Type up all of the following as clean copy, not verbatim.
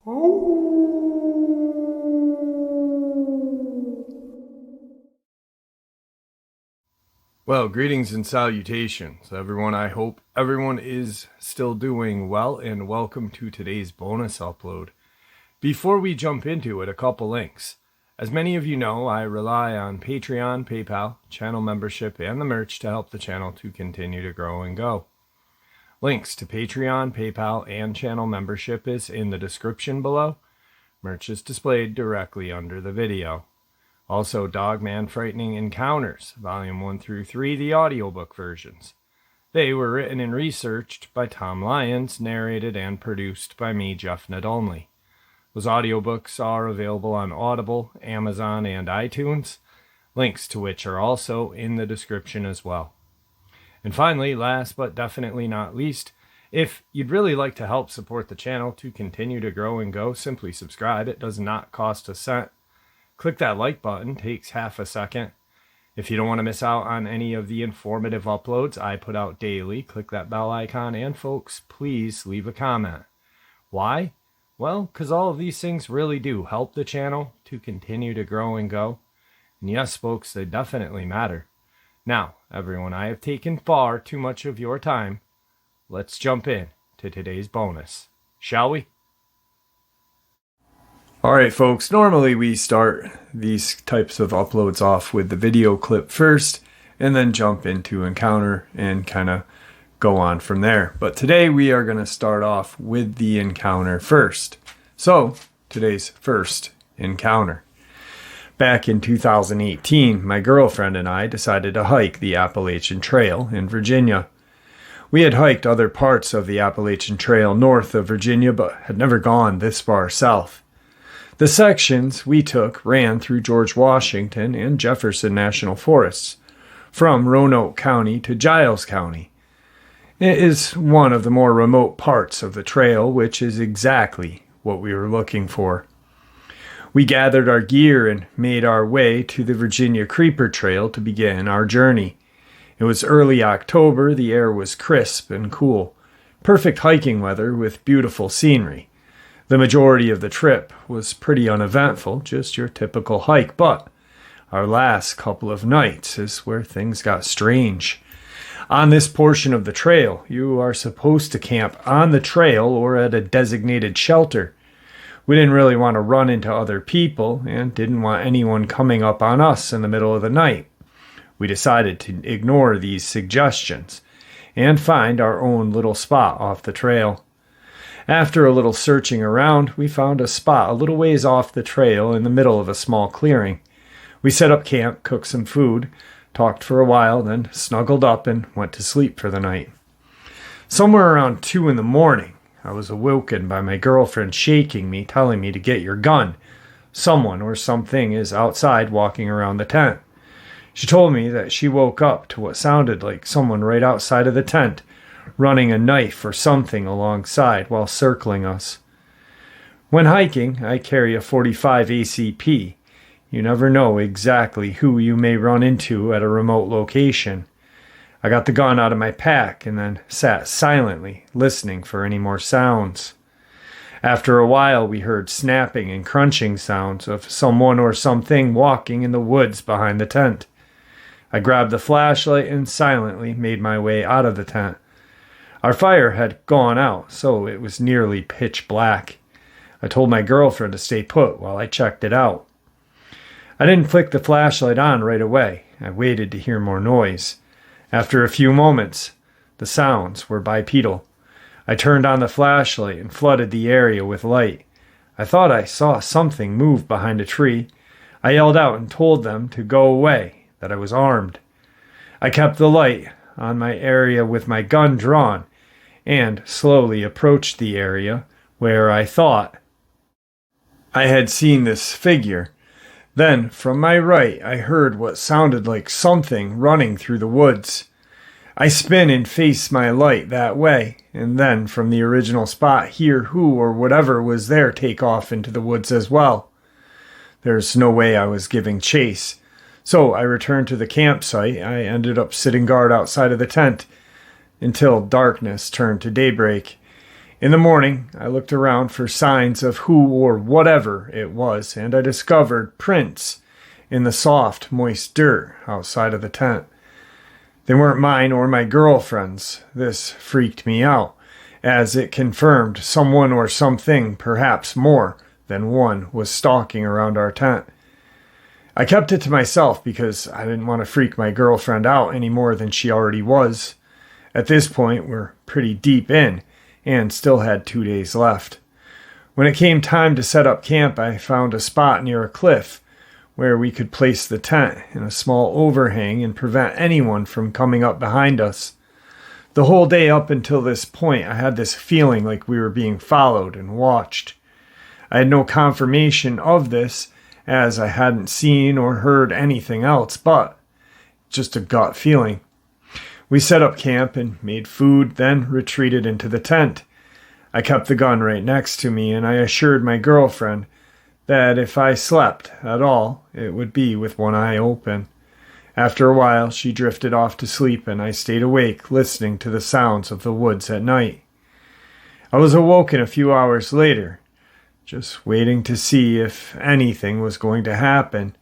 Well, greetings and salutations, everyone. I hope everyone is still doing well, and welcome to today's bonus upload. Before we jump into it, a couple links. As many of you know, I rely on Patreon, PayPal, channel membership, and the merch to help the channel to continue to grow and go. Links to Patreon, PayPal, and channel membership is in the description below. Merch is displayed directly under the video. Also, Dogman Frightening Encounters, Volume 1 through 3, the audiobook versions. They were written and researched by Tom Lyons, narrated and produced by me, Jeff Nadolny. Those audiobooks are available on Audible, Amazon, and iTunes, links to which are also in the description as well. And finally, last but definitely not least, if you'd really like to help support the channel to continue to grow and go, simply subscribe. It does not cost a cent. Click that like button, takes half a second. If you don't want to miss out on any of the informative uploads I put out daily, click that bell icon, and folks, please leave a comment. Why? Well, because all of these things really do help the channel to continue to grow and go. And yes, folks, they definitely matter. Now, everyone, I have taken far too much of your time. Let's jump in to today's bonus, shall we? Alright folks, normally we start these types of uploads off with the video clip first and then jump into encounter and kind of go on from there. But today we are going to start off with the encounter first. So, today's first encounter. Back in 2018, my girlfriend and I decided to hike the Appalachian Trail in Virginia. We had hiked other parts of the Appalachian Trail north of Virginia but had never gone this far south. The sections we took ran through George Washington and Jefferson National Forests, from Roanoke County to Giles County. It is one of the more remote parts of the trail, which is exactly what we were looking for. We gathered our gear and made our way to the Virginia Creeper Trail to begin our journey. It was early October, the air was crisp and cool. Perfect hiking weather with beautiful scenery. The majority of the trip was pretty uneventful, just your typical hike, but our last couple of nights is where things got strange. On this portion of the trail, you are supposed to camp on the trail or at a designated shelter. We didn't really want to run into other people and didn't want anyone coming up on us in the middle of the night. We decided to ignore these suggestions and find our own little spot off the trail. After a little searching around, we found a spot a little ways off the trail in the middle of a small clearing. We set up camp, cooked some food, talked for a while, then snuggled up and went to sleep for the night. Somewhere around 2 in the morning, I was awoken by my girlfriend shaking me, telling me to get your gun. Someone or something is outside walking around the tent. She told me that she woke up to what sounded like someone right outside of the tent, running a knife or something alongside while circling us. When hiking, I carry a .45 ACP. You never know exactly who you may run into at a remote location. I got the gun out of my pack and then sat silently, listening for any more sounds. After a while, we heard snapping and crunching sounds of someone or something walking in the woods behind the tent. I grabbed the flashlight and silently made my way out of the tent. Our fire had gone out, so it was nearly pitch black. I told my girlfriend to stay put while I checked it out. I didn't flick the flashlight on right away. I waited to hear more noise. After a few moments, the sounds were bipedal. I turned on the flashlight and flooded the area with light. I thought I saw something move behind a tree. I yelled out and told them to go away, that I was armed. I kept the light on my area with my gun drawn and slowly approached the area where I thought I had seen this figure. Then, from my right, I heard what sounded like something running through the woods. I spin and face my light that way, and then from the original spot hear who or whatever was there take off into the woods as well. There's no way I was giving chase, so I returned to the campsite. I ended up sitting guard outside of the tent until darkness turned to daybreak. In the morning, I looked around for signs of who or whatever it was, and I discovered prints in the soft, moist dirt outside of the tent. They weren't mine or my girlfriend's. This freaked me out, as it confirmed someone or something, perhaps more than one, was stalking around our tent. I kept it to myself because I didn't want to freak my girlfriend out any more than she already was. At this point, we're pretty deep in, and still had 2 days left. When it came time to set up camp, I found a spot near a cliff where we could place the tent in a small overhang and prevent anyone from coming up behind us. The whole day up until this point, I had this feeling like we were being followed and watched. I had no confirmation of this, as I hadn't seen or heard anything else, but just a gut feeling. We set up camp and made food, then retreated into the tent. I kept the gun right next to me, and I assured my girlfriend that if I slept at all, it would be with one eye open. After a while, she drifted off to sleep, and I stayed awake, listening to the sounds of the woods at night. I was awoken a few hours later, just waiting to see if anything was going to happen.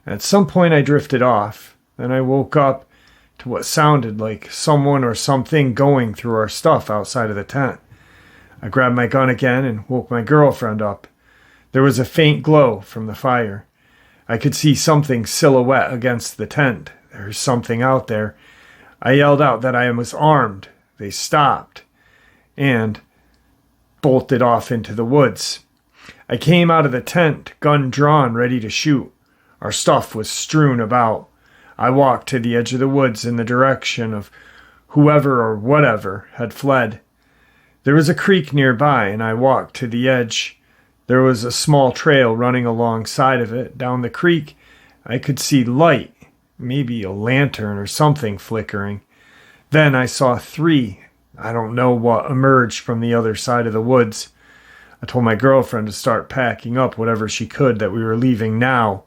At some point, I drifted off. Then I woke up to what sounded like someone or something going through our stuff outside of the tent. I grabbed my gun again and woke my girlfriend up. There was a faint glow from the fire. I could see something silhouette against the tent. There's something out there. I yelled out that I was armed. They stopped and bolted off into the woods. I came out of the tent, gun drawn, ready to shoot. Our stuff was strewn about. I walked to the edge of the woods in the direction of whoever or whatever had fled. There was a creek nearby, and I walked to the edge. There was a small trail running alongside of it. Down the creek, I could see light, maybe a lantern or something flickering. Then I saw 3, I don't know what, emerge from the other side of the woods. I told my girlfriend to start packing up whatever she could, that we were leaving now.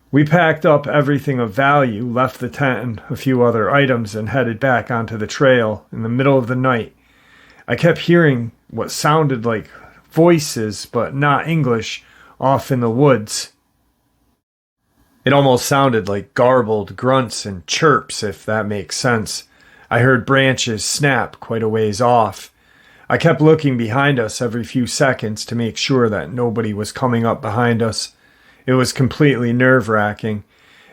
We packed up everything of value, left the tent and a few other items, and headed back onto the trail in the middle of the night. I kept hearing what sounded like voices, but not English, off in the woods. It almost sounded like garbled grunts and chirps, if that makes sense. I heard branches snap quite a ways off. I kept looking behind us every few seconds to make sure that nobody was coming up behind us. It was completely nerve-wracking.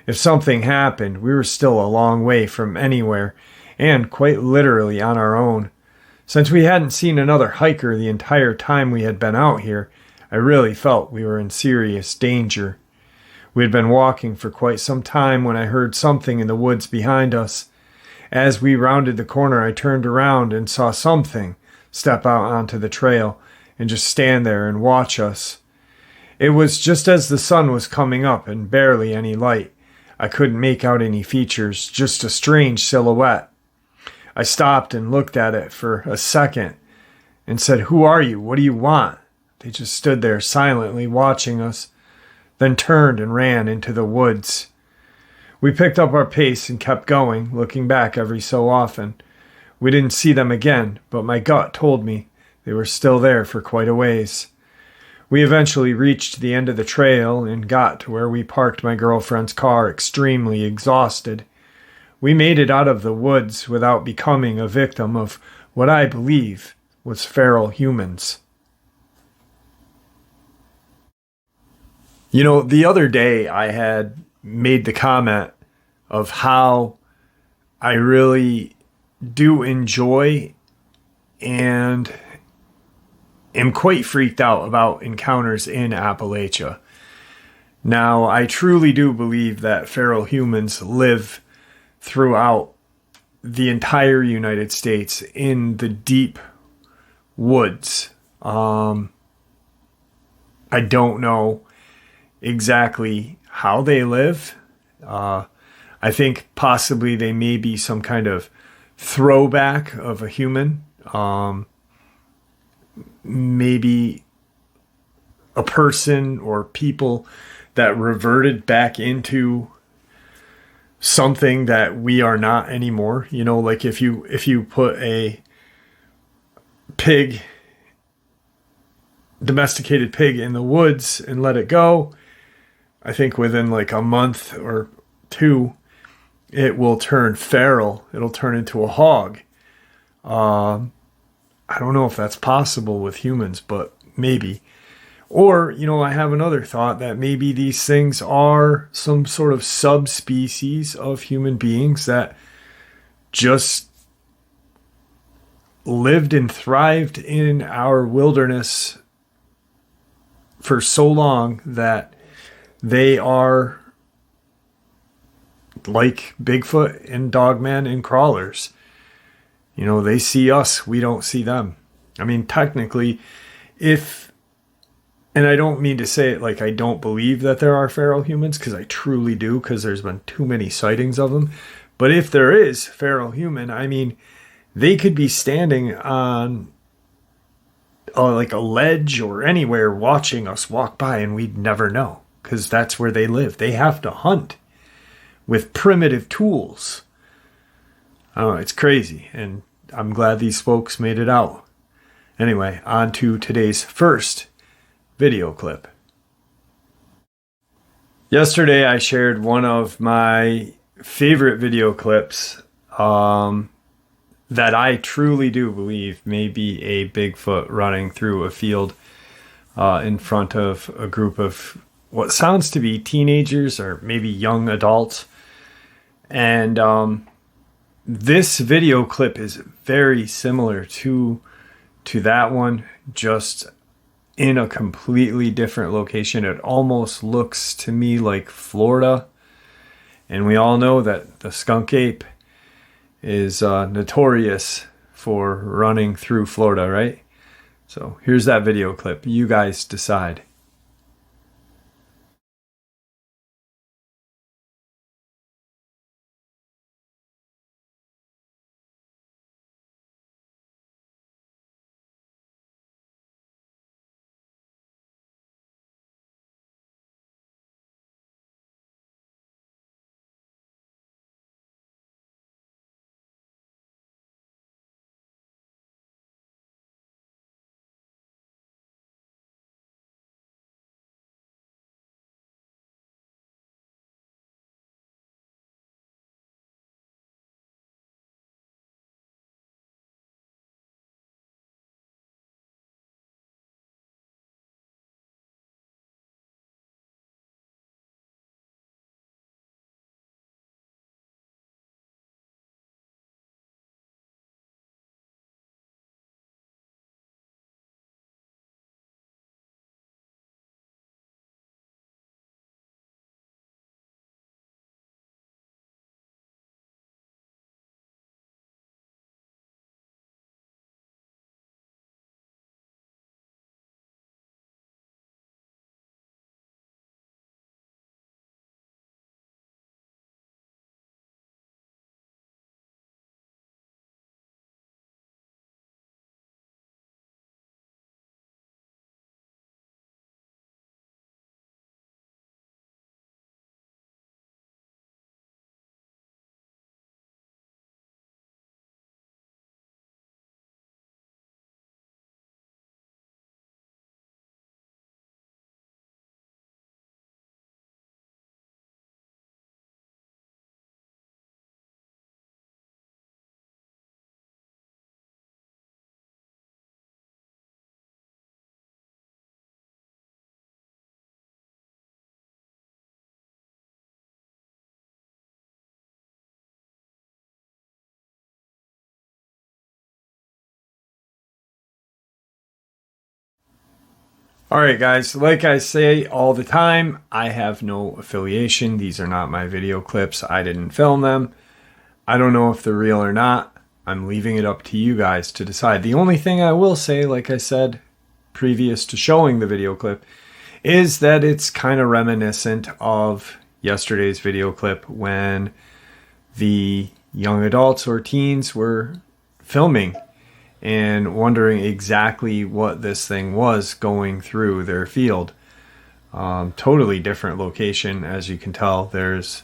If something happened, we were still a long way from anywhere, and quite literally on our own. Since we hadn't seen another hiker the entire time we had been out here, I really felt we were in serious danger. We had been walking for quite some time when I heard something in the woods behind us. As we rounded the corner, I turned around and saw something step out onto the trail and just stand there and watch us. It was just as the sun was coming up and barely any light. I couldn't make out any features, just a strange silhouette. I stopped and looked at it for a second and said, "Who are you? What do you want?" They just stood there silently watching us, then turned and ran into the woods. We picked up our pace and kept going, looking back every so often. We didn't see them again, but my gut told me they were still there for quite a ways. We eventually reached the end of the trail and got to where we parked my girlfriend's car, extremely exhausted. We made it out of the woods without becoming a victim of what I believe was feral humans. You know, the other day I had made the comment of how I really do enjoy and am quite freaked out about encounters in Appalachia. Now, I truly do believe that feral humans live throughout the entire United States in the deep woods. I don't know exactly how they live. I think possibly they may be some kind of throwback of a human. Maybe a person or people that reverted back into something that we are not anymore. You know, like if you put a pig, domesticated pig in the woods and let it go, I think within like a month or two, it will turn feral. It'll turn into a hog. I don't know if that's possible with humans, but maybe. Or, I have another thought that maybe these things are some sort of subspecies of human beings that just lived and thrived in our wilderness for so long that they are like Bigfoot and Dogman and crawlers. They see us, we don't see them. I mean, technically, and I don't mean to say it like I don't believe that there are feral humans, because I truly do, because there's been too many sightings of them. But if there is feral human, I mean, they could be standing on like a ledge or anywhere watching us walk by, and we'd never know, because that's where they live. They have to hunt with primitive tools. I don't know, it's crazy, and I'm glad these folks made it out. Anyway, on to today's first video clip. Yesterday I shared one of my favorite video clips that I truly do believe may be a Bigfoot running through a field in front of a group of what sounds to be teenagers or maybe young adults. And this video clip is very similar to that one, just in a completely different location. It almost looks to me like Florida. And we all know that the skunk ape is notorious for running through Florida, right? So here's that video clip. You guys decide. All right, guys, like I say all the time, I have no affiliation. These are not my video clips. I didn't film them. I don't know if they're real or not. I'm leaving it up to you guys to decide. The only thing I will say, like I said previous to showing the video clip, is that it's kind of reminiscent of yesterday's video clip when the young adults or teens were filming and wondering exactly what this thing was going through their field. Totally different location, as you can tell. There's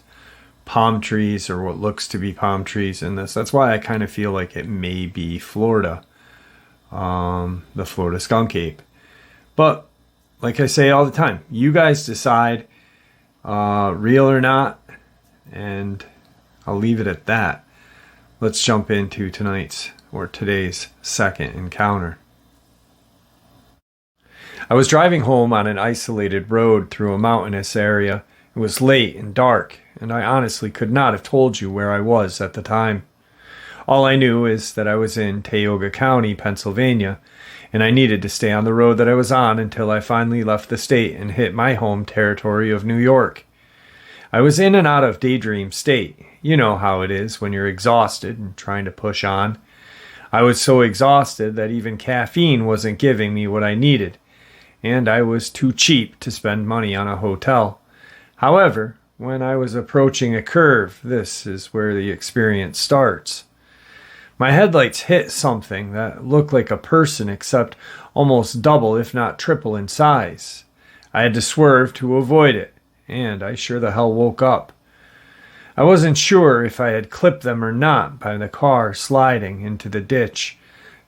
palm trees, or what looks to be palm trees in this. That's why I kind of feel like it may be Florida. the Florida skunk ape. But like I say all the time, you guys decide real or not, and I'll leave it at that. Let's jump into today's second encounter. I was driving home on an isolated road through a mountainous area. It was late and dark, and I honestly could not have told you where I was at the time. All I knew is that I was in Tioga County, Pennsylvania, and I needed to stay on the road that I was on until I finally left the state and hit my home territory of New York. I was in and out of daydream state. You know how it is when you're exhausted and trying to push on. I was so exhausted that even caffeine wasn't giving me what I needed, and I was too cheap to spend money on a hotel. However, when I was approaching a curve, this is where the experience starts. My headlights hit something that looked like a person, except almost double if not triple in size. I had to swerve to avoid it, and I sure the hell woke up. I wasn't sure if I had clipped them or not by the car sliding into the ditch.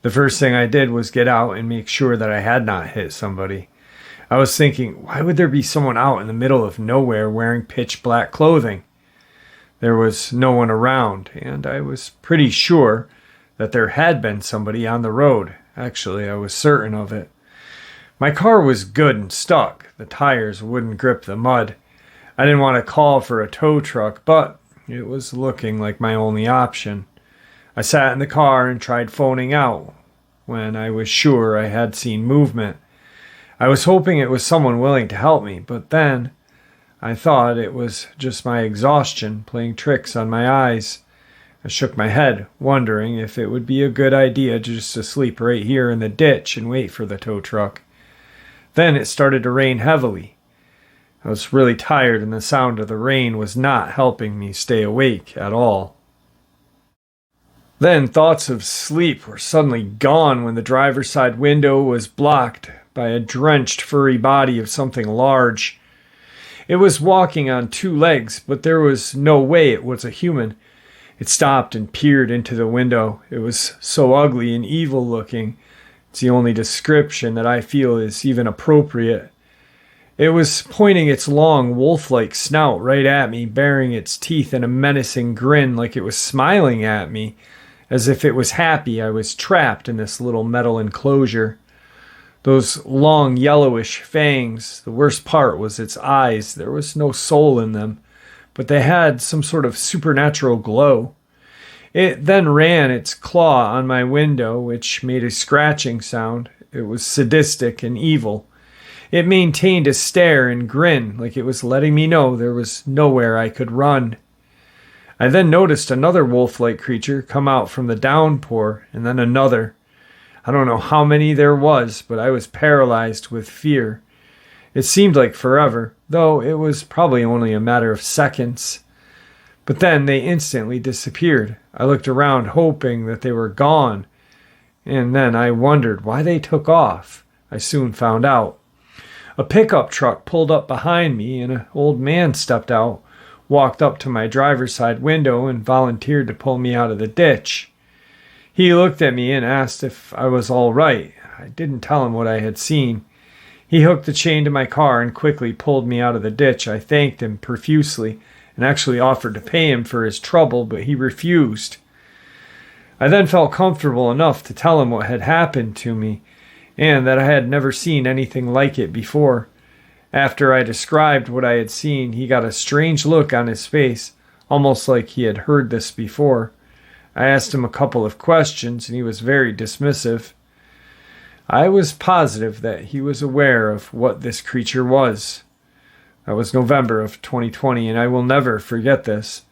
The first thing I did was get out and make sure that I had not hit somebody. I was thinking, why would there be someone out in the middle of nowhere wearing pitch black clothing? There was no one around, and I was pretty sure that there had been somebody on the road. Actually, I was certain of it. My car was good and stuck. The tires wouldn't grip the mud. I didn't want to call for a tow truck, but it was looking like my only option. I sat in the car and tried phoning out when I was sure I had seen movement. I was hoping it was someone willing to help me, but then I thought it was just my exhaustion playing tricks on my eyes. I shook my head, wondering if it would be a good idea just to sleep right here in the ditch and wait for the tow truck. Then it started to rain heavily. I was really tired, and the sound of the rain was not helping me stay awake at all. Then thoughts of sleep were suddenly gone when the driver's side window was blocked by a drenched furry body of something large. It was walking on two legs, but there was no way it was a human. It stopped and peered into the window. It was so ugly and evil looking. It's the only description that I feel is even appropriate. It was pointing its long wolf-like snout right at me, baring its teeth in a menacing grin like it was smiling at me, as if it was happy I was trapped in this little metal enclosure. Those long yellowish fangs, the worst part was its eyes. There was no soul in them, but they had some sort of supernatural glow. It then ran its claw on my window, which made a scratching sound. It was sadistic and evil. It maintained a stare and grin like it was letting me know there was nowhere I could run. I then noticed another wolf-like creature come out from the downpour, and then another. I don't know how many there was, but I was paralyzed with fear. It seemed like forever, though it was probably only a matter of seconds. But then they instantly disappeared. I looked around hoping that they were gone, and then I wondered why they took off. I soon found out. A pickup truck pulled up behind me, and an old man stepped out, walked up to my driver's side window, and volunteered to pull me out of the ditch. He looked at me and asked if I was all right. I didn't tell him what I had seen. He hooked the chain to my car and quickly pulled me out of the ditch. I thanked him profusely and actually offered to pay him for his trouble, but he refused. I then felt comfortable enough to tell him what had happened to me and that I had never seen anything like it before. After I described what I had seen, he got a strange look on his face, almost like he had heard this before. I asked him a couple of questions, and he was very dismissive. I was positive that he was aware of what this creature was. That was November of 2020, and I will never forget this.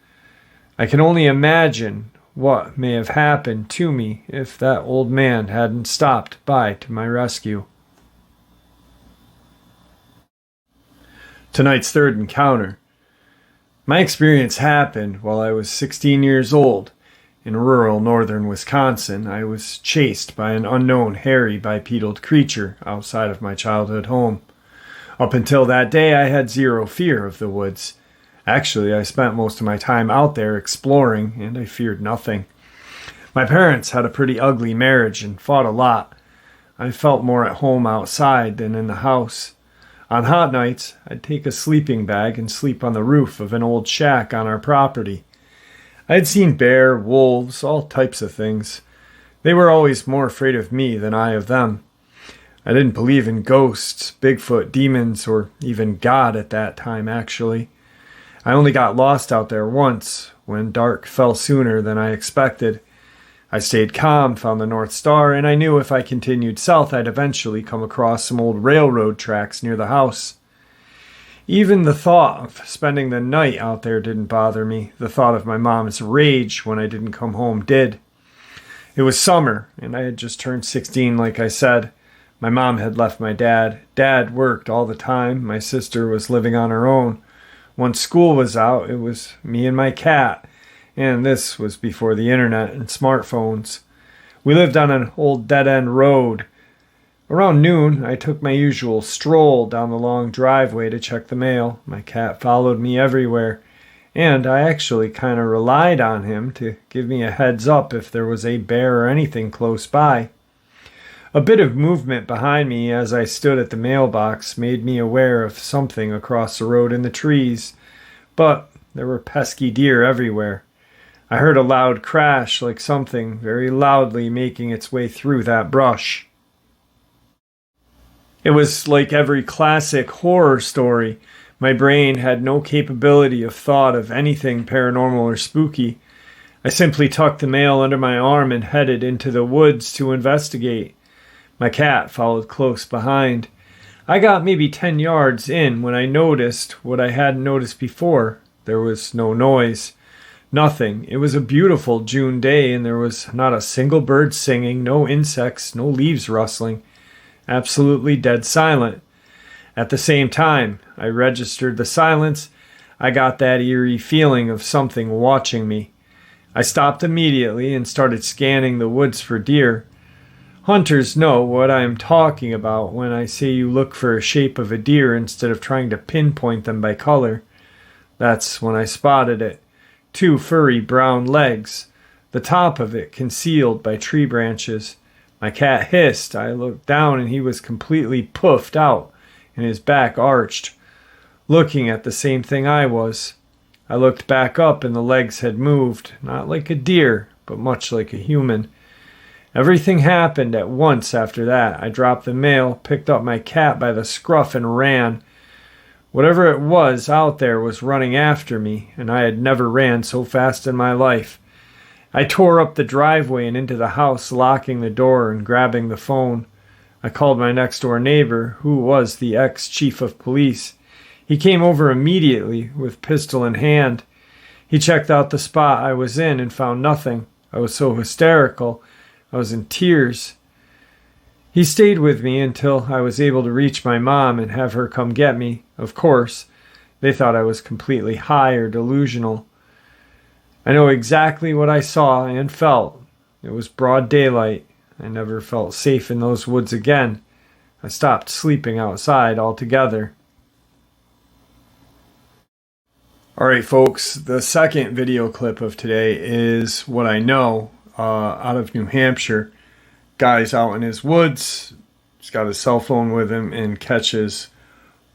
I can only imagine what may have happened to me if that old man hadn't stopped by to my rescue. Tonight's third encounter. My experience happened while I was 16 years old. In rural northern Wisconsin, I was chased by an unknown hairy bipedal creature outside of my childhood home. Up until that day, I had zero fear of the woods. Actually, I spent most of my time out there exploring, and I feared nothing. My parents had a pretty ugly marriage and fought a lot. I felt more at home outside than in the house. On hot nights, I'd take a sleeping bag and sleep on the roof of an old shack on our property. I had seen bear, wolves, all types of things. They were always more afraid of me than I of them. I didn't believe in ghosts, Bigfoot, demons, or even God at that time, actually. I only got lost out there once, when dark fell sooner than I expected. I stayed calm, found the North Star, and I knew if I continued south I'd eventually come across some old railroad tracks near the house. Even the thought of spending the night out there didn't bother me. The thought of my mom's rage when I didn't come home did. It was summer, and I had just turned 16, like I said. My mom had left my dad. Dad worked all the time. My sister was living on her own. Once school was out, it was me and my cat. And this was before the internet and smartphones. We lived on an old dead-end road. Around noon, I took my usual stroll down the long driveway to check the mail. My cat followed me everywhere, and I actually kind of relied on him to give me a heads up if there was a bear or anything close by. A bit of movement behind me as I stood at the mailbox made me aware of something across the road in the trees, but there were pesky deer everywhere. I heard a loud crash, like something very loudly making its way through that brush. It was like every classic horror story. My brain had no capability of thought of anything paranormal or spooky. I simply tucked the mail under my arm and headed into the woods to investigate. My cat followed close behind. I got maybe 10 yards in when I noticed what I hadn't noticed before. There was no noise. Nothing. It was a beautiful June day, and there was not a single bird singing, no insects, no leaves rustling. Absolutely dead silent. At the same time, I registered the silence. I got that eerie feeling of something watching me. I stopped immediately and started scanning the woods for deer. Hunters know what I am talking about when I say you look for a shape of a deer instead of trying to pinpoint them by color. That's when I spotted it. 2 furry brown legs, the top of it concealed by tree branches. My cat hissed. I looked down and he was completely puffed out and his back arched, looking at the same thing I was. I looked back up and the legs had moved, not like a deer, but much like a human. Everything happened at once after that. I dropped the mail, picked up my cat by the scruff and ran. Whatever it was out there was running after me, and I had never ran so fast in my life. I tore up the driveway and into the house, locking the door and grabbing the phone. I called my next-door neighbor, who was the ex-chief of police. He came over immediately with pistol in hand. He checked out the spot I was in and found nothing. I was so hysterical. I was in tears. He stayed with me until I was able to reach my mom and have her come get me. Of course, they thought I was completely high or delusional. I know exactly what I saw and felt. It was broad daylight. I never felt safe in those woods again. I stopped sleeping outside altogether. Alright folks, the second video clip of today is what I know out of New Hampshire. Guy's out in his woods, he's got his cell phone with him and catches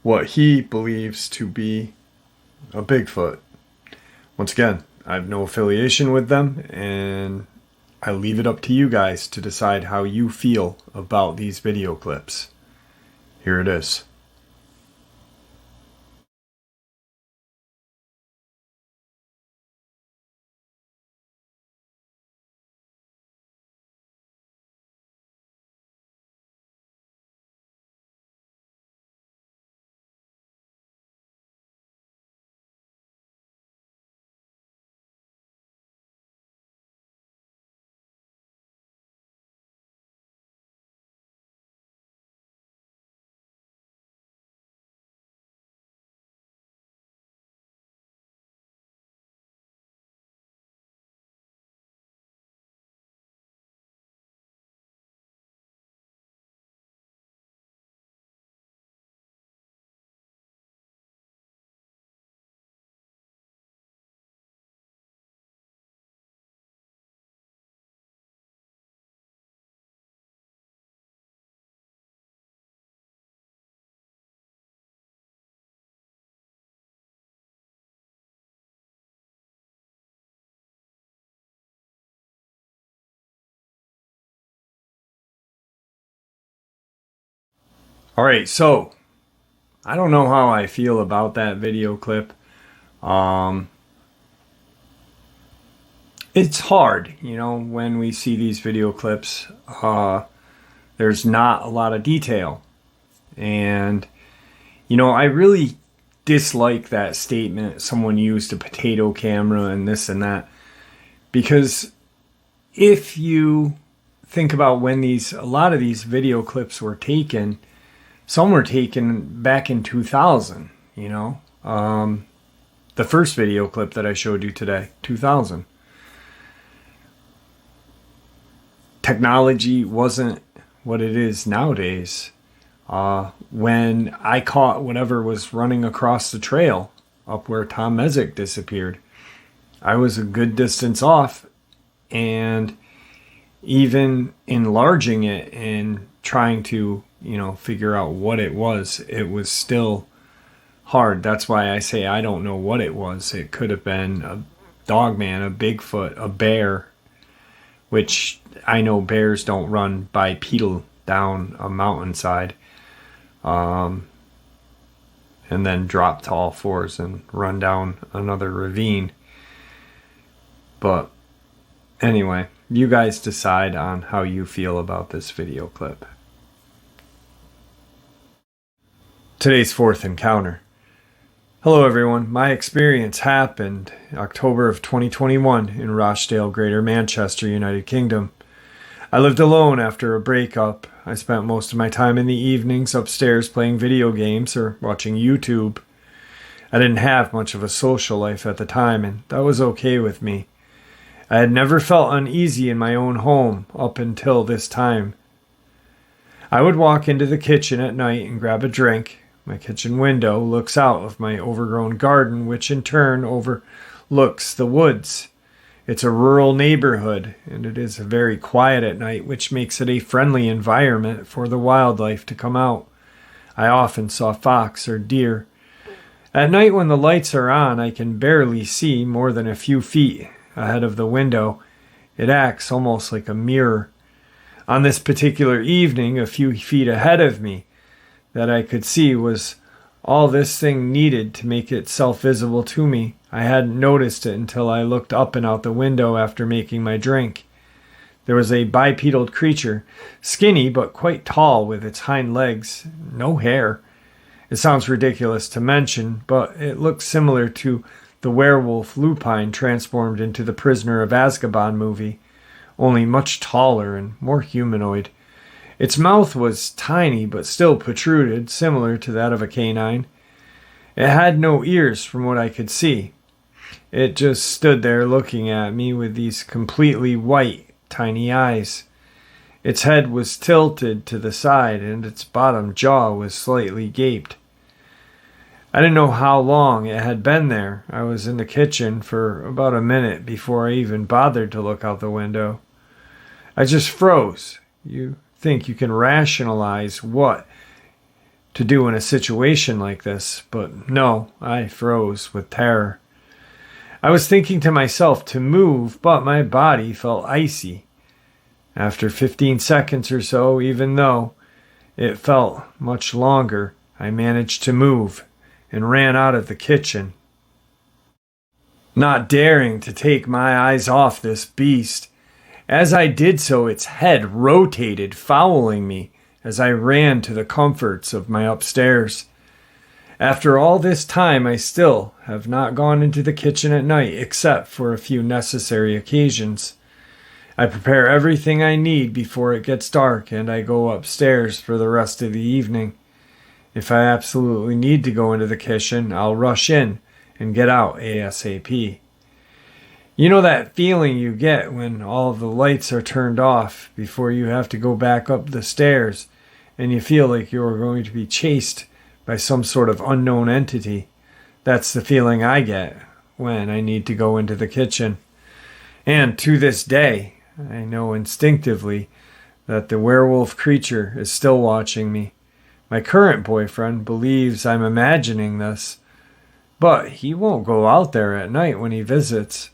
what he believes to be a Bigfoot. Once again, I have no affiliation with them, and I leave it up to you guys to decide how you feel about these video clips. Here it is. All right, so I don't know how I feel about that video clip. It's hard, when we see these video clips. There's not a lot of detail. And, I really dislike that statement, someone used a potato camera and this and that. Because if you think about when a lot of these video clips were taken, some were taken back in 2000, the first video clip that I showed you today, 2000. Technology wasn't what it is nowadays. When I caught whatever was running across the trail up where Tom Mezek disappeared, I was a good distance off, and even enlarging it and trying to, figure out what it was still hard. That's why I say I don't know what it was. It could have been a Dogman, a Bigfoot, a bear, which I know bears don't run bipedal down a mountainside, and then drop to all fours and run down another ravine. But anyway, you guys decide on how you feel about this video clip. Today's fourth encounter. Hello everyone, my experience happened October of 2021 in Rochdale, Greater Manchester, United Kingdom. I lived alone after a breakup. I spent most of my time in the evenings upstairs playing video games or watching YouTube. I didn't have much of a social life at the time, and that was okay with me. I had never felt uneasy in my own home up until this time. I would walk into the kitchen at night and grab a drink. My kitchen window looks out of my overgrown garden, which in turn overlooks the woods. It's a rural neighborhood, and it is very quiet at night, which makes it a friendly environment for the wildlife to come out. I often saw fox or deer. At night when the lights are on, I can barely see more than a few feet ahead of the window. It acts almost like a mirror. On this particular evening, a few feet ahead of me, that I could see was all this thing needed to make itself visible to me. I hadn't noticed it until I looked up and out the window after making my drink. There was a bipedal creature, skinny but quite tall with its hind legs, no hair. It sounds ridiculous to mention, but it looked similar to the werewolf Lupine transformed into the Prisoner of Azkaban movie, only much taller and more humanoid. Its mouth was tiny but still protruded, similar to that of a canine. It had no ears from what I could see. It just stood there looking at me with these completely white, tiny eyes. Its head was tilted to the side and its bottom jaw was slightly gaped. I didn't know how long it had been there. I was in the kitchen for about a minute before I even bothered to look out the window. I just froze. You think you can rationalize what to do in a situation like this, but no, I froze with terror. I was thinking to myself to move, but my body felt icy. After 15 seconds or so, even though it felt much longer, I managed to move and ran out of the kitchen. Not daring to take my eyes off this beast. As I did so, its head rotated, following me as I ran to the comforts of my upstairs. After all this time, I still have not gone into the kitchen at night except for a few necessary occasions. I prepare everything I need before it gets dark and I go upstairs for the rest of the evening. If I absolutely need to go into the kitchen, I'll rush in and get out ASAP. You know that feeling you get when all of the lights are turned off before you have to go back up the stairs and you feel like you're going to be chased by some sort of unknown entity? That's the feeling I get when I need to go into the kitchen. And to this day, I know instinctively that the werewolf creature is still watching me. My current boyfriend believes I'm imagining this, but he won't go out there at night when he visits.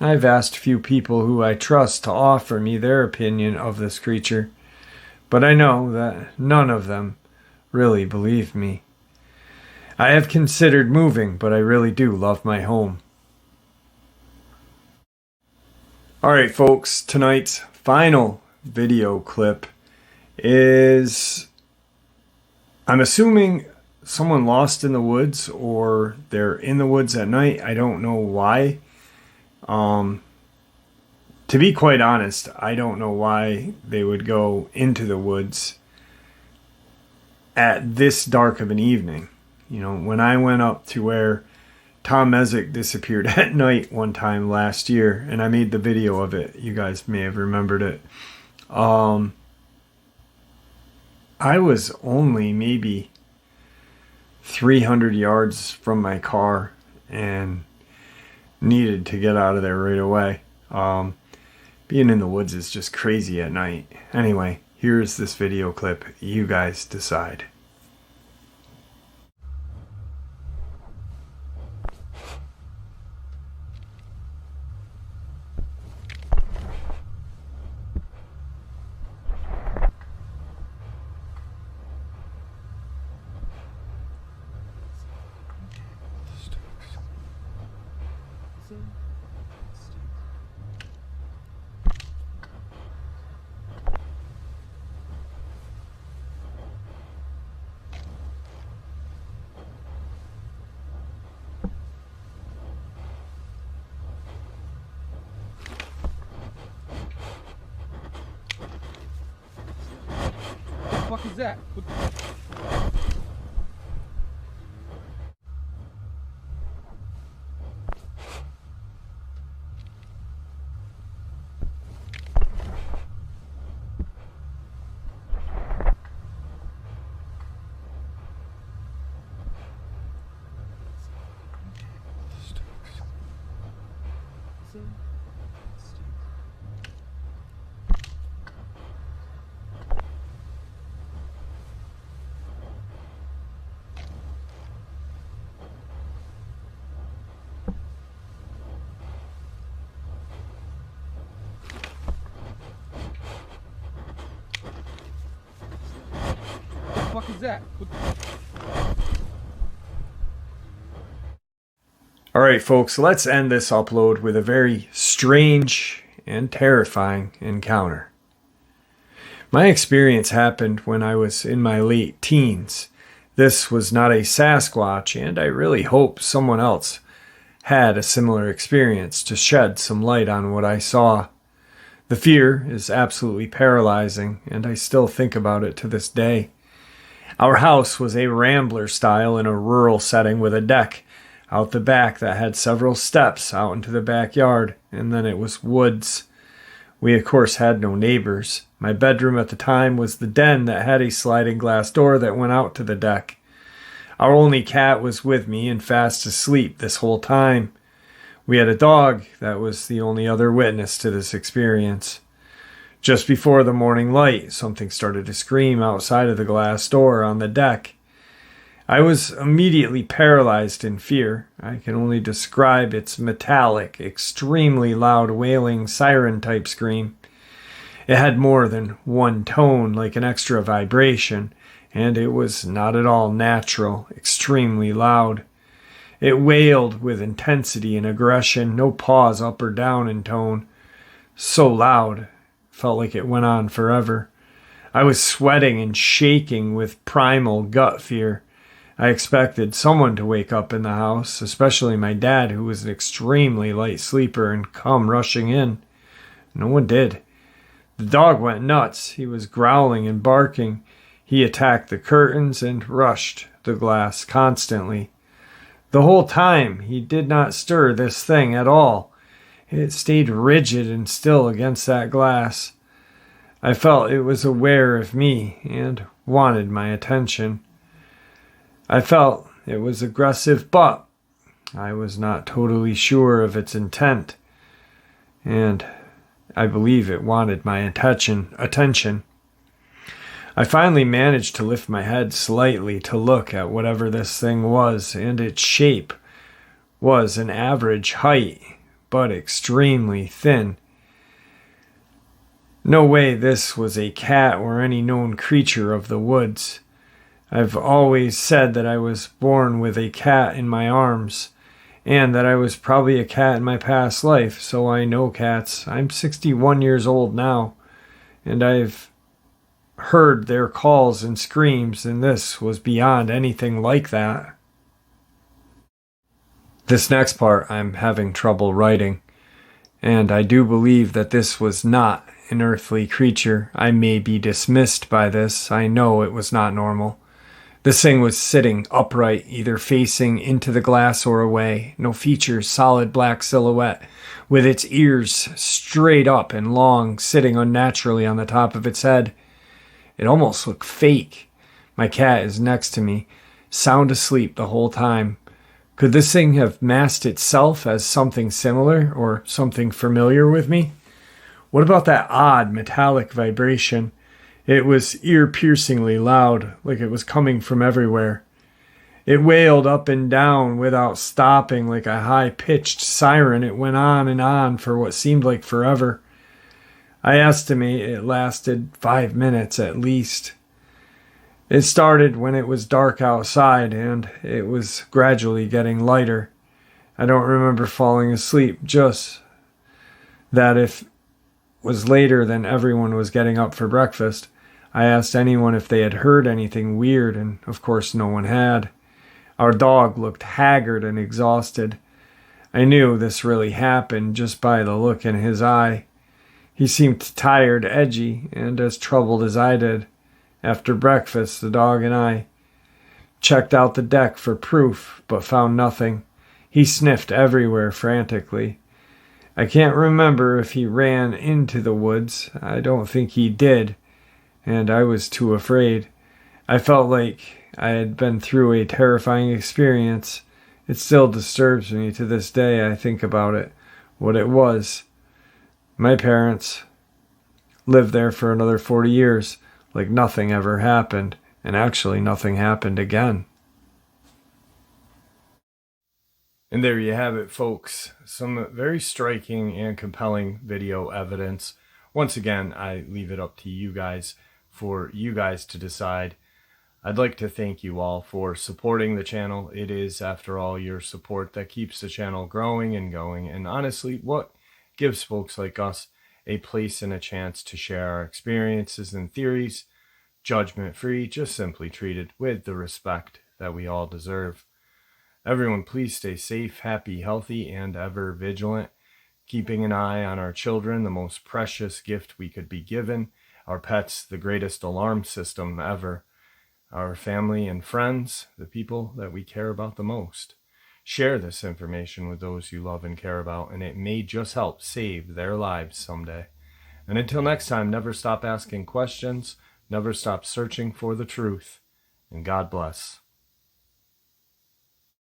I've asked few people who I trust to offer me their opinion of this creature, but I know that none of them really believe me. I have considered moving, but I really do love my home. Alright folks, tonight's final video clip is, I'm assuming someone lost in the woods, or they're in the woods at night. I don't know why. To be quite honest, I don't know why they would go into the woods at this dark of an evening. You know, when I went up to where Tom Mezek disappeared at night one time last year, and I made the video of it, you guys may have remembered it. I was only maybe 300 yards from my car and needed to get out of there right away. Being in the woods is just crazy at night. Anyway, here's this video clip. You guys decide. What the fuck is that? What the fuck is that? Alright folks, let's end this upload with a very strange and terrifying encounter. My experience happened when I was in my late teens. This was not a Sasquatch, and I really hope someone else had a similar experience to shed some light on what I saw. The fear is absolutely paralyzing, and I still think about it to this day. Our house was a rambler style in a rural setting with a deck out the back that had several steps out into the backyard, and then it was woods. We of course had no neighbors. My bedroom at the time was the den that had a sliding glass door that went out to the deck. Our only cat was with me and fast asleep this whole time. We had a dog that was the only other witness to this experience. Just before the morning light, something started to scream outside of the glass door on the deck. I was immediately paralyzed in fear. I can only describe its metallic, extremely loud wailing siren-type scream. It had more than one tone, like an extra vibration, and it was not at all natural, extremely loud. It wailed with intensity and aggression, no pause up or down in tone. So loud, felt like it went on forever. I was sweating and shaking with primal gut fear. I expected someone to wake up in the house, especially my dad, who was an extremely light sleeper, and come rushing in. No one did. The dog went nuts. He was growling and barking. He attacked the curtains and rushed the glass constantly. The whole time, he did not stir this thing at all. It stayed rigid and still against that glass. I felt it was aware of me and wanted my attention. I felt it was aggressive, but I was not totally sure of its intent. And I believe it wanted my attention. I finally managed to lift my head slightly to look at whatever this thing was, and its shape was an average height, but extremely thin. No way this was a cat or any known creature of the woods. I've always said that I was born with a cat in my arms, and that I was probably a cat in my past life, so I know cats. I'm 61 years old now, and I've heard their calls and screams, and this was beyond anything like that. This next part I'm having trouble writing, and I do believe that this was not an earthly creature. I may be dismissed by this. I know it was not normal. This thing was sitting upright, either facing into the glass or away. No features, solid black silhouette, with its ears straight up and long, sitting unnaturally on the top of its head. It almost looked fake. My cat is next to me, sound asleep the whole time. Could this thing have masked itself as something similar or something familiar with me? What about that odd metallic vibration? It was ear-piercingly loud, like it was coming from everywhere. It wailed up and down without stopping like a high-pitched siren. It went on for what seemed like forever. I estimate it lasted 5 minutes at least. It started when it was dark outside, and it was gradually getting lighter. I don't remember falling asleep, just that if it was later than everyone was getting up for breakfast, I asked anyone if they had heard anything weird, and of course no one had. Our dog looked haggard and exhausted. I knew this really happened just by the look in his eye. He seemed tired, edgy, and as troubled as I did. After breakfast, the dog and I checked out the deck for proof, but found nothing. He sniffed everywhere frantically. I can't remember if he ran into the woods. I don't think he did, and I was too afraid. I felt like I had been through a terrifying experience. It still disturbs me to this day. I think about it, what it was. My parents lived there for another 40 years, like nothing ever happened, and actually nothing happened again. And there you have it, folks. Some very striking and compelling video evidence. Once again, I leave it up to you guys, for you guys to decide. I'd like to thank you all for supporting the channel. It is, after all, your support that keeps the channel growing and going. And honestly, what gives folks like us a place and a chance to share our experiences and theories, judgment-free, just simply treated with the respect that we all deserve. Everyone, please stay safe, happy, healthy, and ever vigilant, keeping an eye on our children, the most precious gift we could be given, our pets, the greatest alarm system ever, our family and friends, the people that we care about the most. Share this information with those you love and care about, and it may just help save their lives someday. And until next time, never stop asking questions, never stop searching for the truth, and God bless.